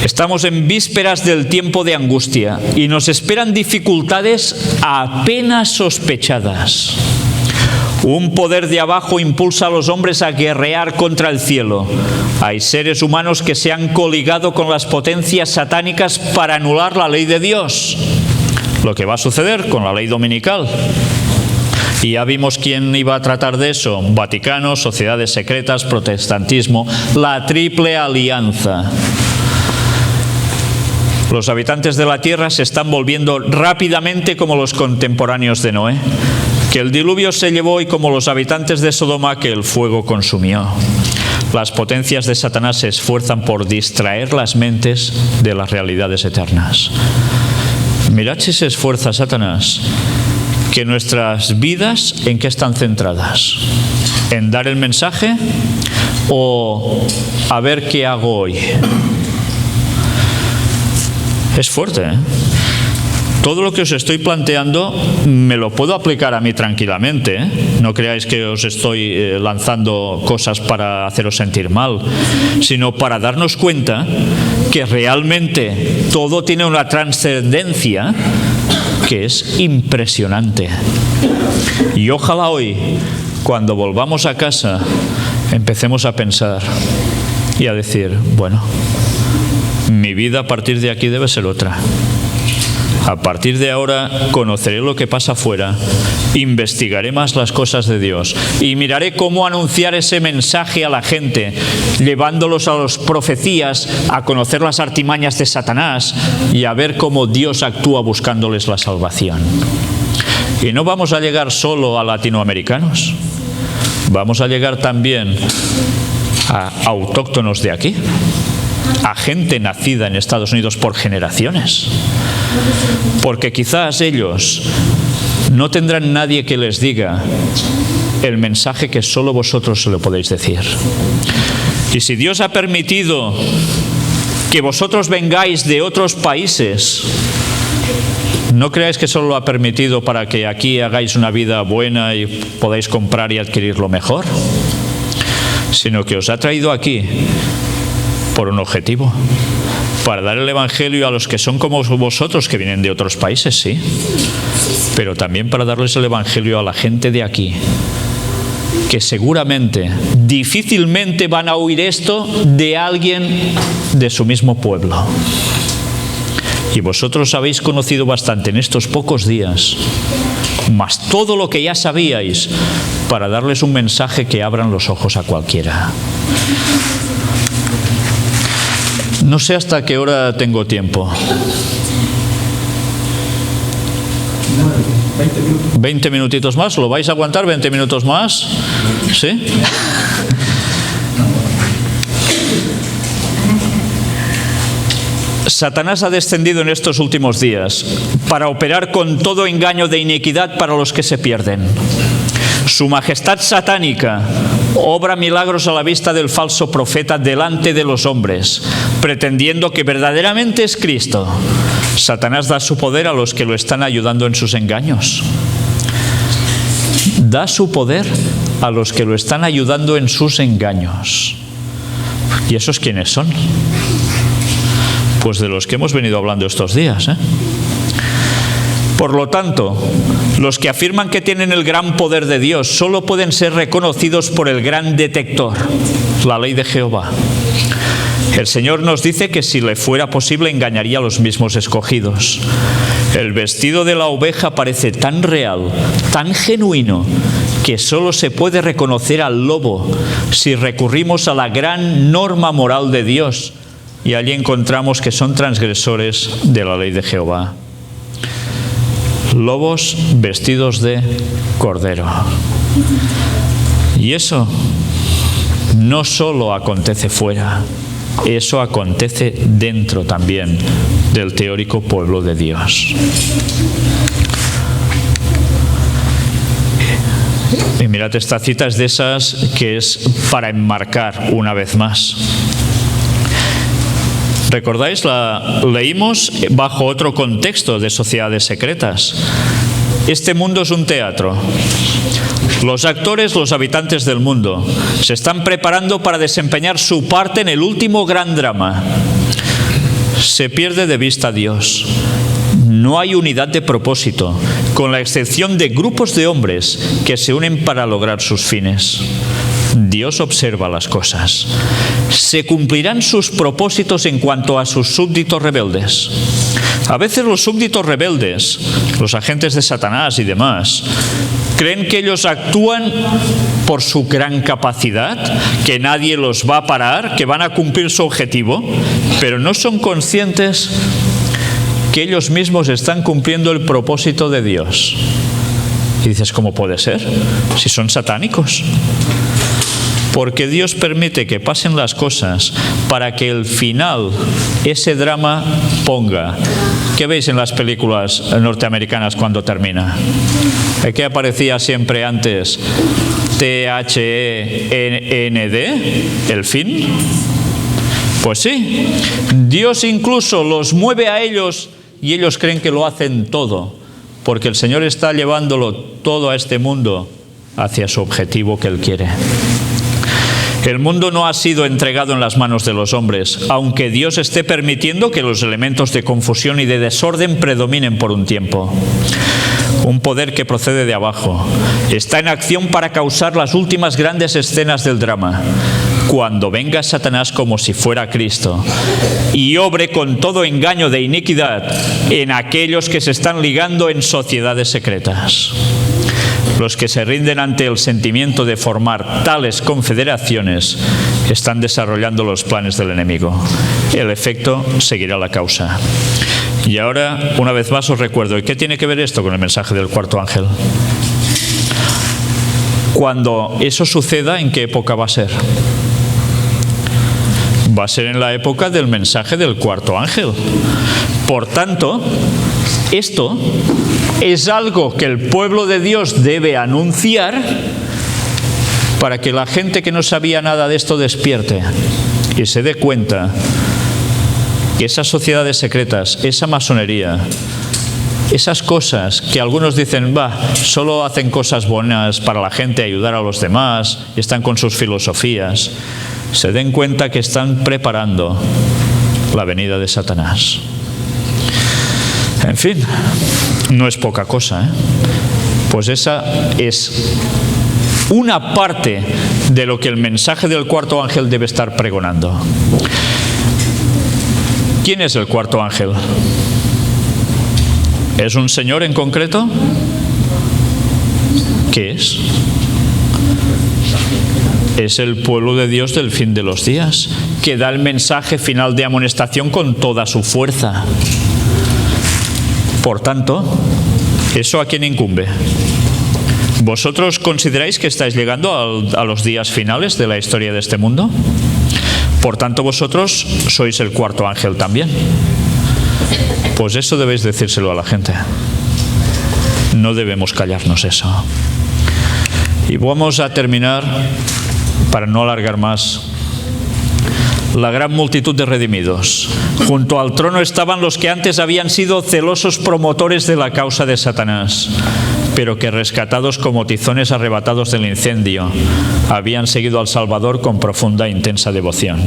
Estamos en vísperas del tiempo de angustia y nos esperan dificultades apenas sospechadas. Un poder de abajo impulsa a los hombres a guerrear contra el cielo. Hay seres humanos que se han coligado con las potencias satánicas para anular la ley de Dios. Lo que va a suceder con la ley dominical. Y ya vimos quién iba a tratar de eso: Vaticano, sociedades secretas, protestantismo, la triple alianza. Los habitantes de la tierra se están volviendo rápidamente como los contemporáneos de Noé, que el diluvio se llevó, y como los habitantes de Sodoma, que el fuego consumió. Las potencias de Satanás se esfuerzan por distraer las mentes de las realidades eternas. Mirad si se esfuerza Satanás, que nuestras vidas, ¿en qué están centradas? ¿En dar el mensaje o a ver qué hago hoy? Es fuerte, ¿eh? Todo lo que os estoy planteando me lo puedo aplicar a mí tranquilamente, ¿eh? No creáis que os estoy lanzando cosas para haceros sentir mal, sino para darnos cuenta que realmente todo tiene una trascendencia que es impresionante. Y ojalá hoy, cuando volvamos a casa, empecemos a pensar y a decir, bueno, mi vida a partir de aquí debe ser otra. A partir de ahora conoceré lo que pasa afuera, investigaré más las cosas de Dios y miraré cómo anunciar ese mensaje a la gente, llevándolos a las profecías, a conocer las artimañas de Satanás y a ver cómo Dios actúa buscándoles la salvación. Y no vamos a llegar solo a latinoamericanos, vamos a llegar también a autóctonos de aquí, a gente nacida en Estados Unidos por generaciones, porque quizás ellos no tendrán nadie que les diga el mensaje que solo vosotros se lo podéis decir. Y si Dios ha permitido que vosotros vengáis de otros países, no creáis que solo lo ha permitido para que aquí hagáis una vida buena y podáis comprar y adquirir lo mejor, sino que os ha traído aquí por un objetivo, para dar el Evangelio a los que son como vosotros, que vienen de otros países, sí, pero también para darles el Evangelio a la gente de aquí, que seguramente, difícilmente van a oír esto de alguien de su mismo pueblo. Y vosotros habéis conocido bastante en estos pocos días, más todo lo que ya sabíais, para darles un mensaje que abran los ojos a cualquiera. No sé hasta qué hora tengo tiempo. 20 minutitos más. ¿Lo vais a aguantar 20 minutos más? ¿Sí? Satanás ha descendido en estos últimos días para operar con todo engaño de iniquidad para los que se pierden. Su majestad satánica obra milagros a la vista del falso profeta delante de los hombres, pretendiendo que verdaderamente es Cristo. Satanás da su poder a los que lo están ayudando en sus engaños. Da su poder a los que lo están ayudando en sus engaños. ¿Y esos quiénes son? Pues de los que hemos venido hablando estos días, ¿eh? Por lo tanto, los que afirman que tienen el gran poder de Dios solo pueden ser reconocidos por el gran detector, la ley de Jehová. El Señor nos dice que si le fuera posible engañaría a los mismos escogidos. El vestido de la oveja parece tan real, tan genuino, que solo se puede reconocer al lobo si recurrimos a la gran norma moral de Dios, y allí encontramos que son transgresores de la ley de Jehová. Lobos vestidos de cordero. Y eso no solo acontece fuera, eso acontece dentro también del teórico pueblo de Dios. Y mirad, esta cita es de esas que es para enmarcar una vez más. ¿Recordáis? La leímos bajo otro contexto de sociedades secretas. Este mundo es un teatro. Los actores, los habitantes del mundo, se están preparando para desempeñar su parte en el último gran drama. Se pierde de vista a Dios. No hay unidad de propósito, con la excepción de grupos de hombres que se unen para lograr sus fines. Dios observa las cosas. Se cumplirán sus propósitos en cuanto a sus súbditos rebeldes. A veces los súbditos rebeldes, los agentes de Satanás y demás, creen que ellos actúan por su gran capacidad, que nadie los va a parar, que van a cumplir su objetivo, pero no son conscientes que ellos mismos están cumpliendo el propósito de Dios. Y dices, ¿cómo puede ser? Si son satánicos. Porque Dios permite que pasen las cosas para que el final, ese drama, ponga. ¿Qué veis en las películas norteamericanas cuando termina? ¿Qué aparecía siempre antes? T-H-E-N-D, el fin. Pues sí, Dios incluso los mueve a ellos y ellos creen que lo hacen todo, porque el Señor está llevándolo todo a este mundo hacia su objetivo que Él quiere. El mundo no ha sido entregado en las manos de los hombres, aunque Dios esté permitiendo que los elementos de confusión y de desorden predominen por un tiempo. Un poder que procede de abajo está en acción para causar las últimas grandes escenas del drama, cuando venga Satanás como si fuera Cristo y obre con todo engaño de iniquidad en aquellos que se están ligando en sociedades secretas. Los que se rinden ante el sentimiento de formar tales confederaciones están desarrollando los planes del enemigo. El efecto seguirá la causa. Y ahora, una vez más os recuerdo, ¿y qué tiene que ver esto con el mensaje del cuarto ángel? Cuando eso suceda, ¿en qué época va a ser? Va a ser en la época del mensaje del cuarto ángel. Por tanto, esto es algo que el pueblo de Dios debe anunciar para que la gente que no sabía nada de esto despierte y se dé cuenta que esas sociedades secretas, esa masonería, esas cosas que algunos dicen, solo hacen cosas buenas para la gente, ayudar a los demás, y están con sus filosofías, se den cuenta que están preparando la venida de Satanás. En fin, no es poca cosa, ¿eh? Pues esa es una parte de lo que el mensaje del cuarto ángel debe estar pregonando. ¿Quién es el cuarto ángel? ¿Es un señor en concreto? ¿Qué es? Es el pueblo de Dios del fin de los días, que da el mensaje final de amonestación con toda su fuerza. Por tanto, ¿eso a quién incumbe? ¿Vosotros consideráis que estáis llegando a los días finales de la historia de este mundo? Por tanto, vosotros sois el cuarto ángel también. Pues eso debéis decírselo a la gente. No debemos callarnos eso. Y vamos a terminar, para no alargar más. La gran multitud de redimidos. Junto al trono estaban los que antes habían sido celosos promotores de la causa de Satanás, pero que, rescatados como tizones arrebatados del incendio, habían seguido al Salvador con profunda e intensa devoción.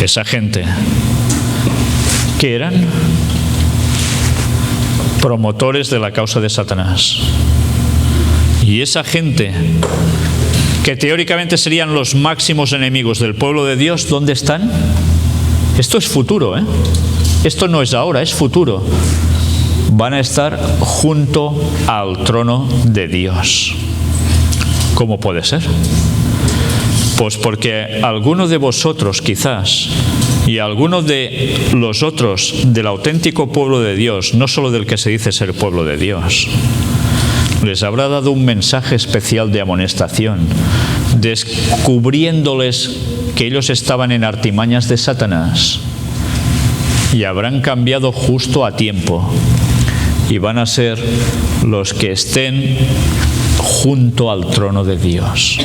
Esa gente, ¿qué eran? Promotores de la causa de Satanás. Y esa gente, que teóricamente serían los máximos enemigos del pueblo de Dios, ¿dónde están? Esto es futuro, ¿eh? Esto no es ahora, es futuro. Van a estar junto al trono de Dios. ¿Cómo puede ser? Pues porque alguno de vosotros quizás, y algunos de los otros del auténtico pueblo de Dios, no solo del que se dice ser pueblo de Dios, les habrá dado un mensaje especial de amonestación, descubriéndoles que ellos estaban en artimañas de Satanás, y habrán cambiado justo a tiempo, y van a ser los que estén junto al trono de Dios,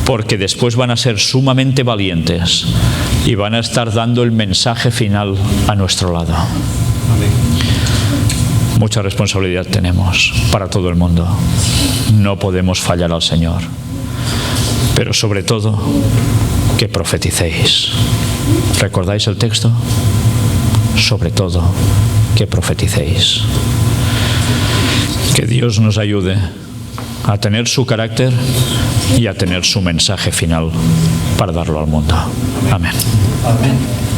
porque después van a ser sumamente valientes y van a estar dando el mensaje final a nuestro lado. Mucha responsabilidad tenemos para todo el mundo. No podemos fallar al Señor. Pero sobre todo, que profeticéis. ¿Recordáis el texto? Sobre todo, que profeticéis. Que Dios nos ayude a tener su carácter y a tener su mensaje final para darlo al mundo. Amén. Amén.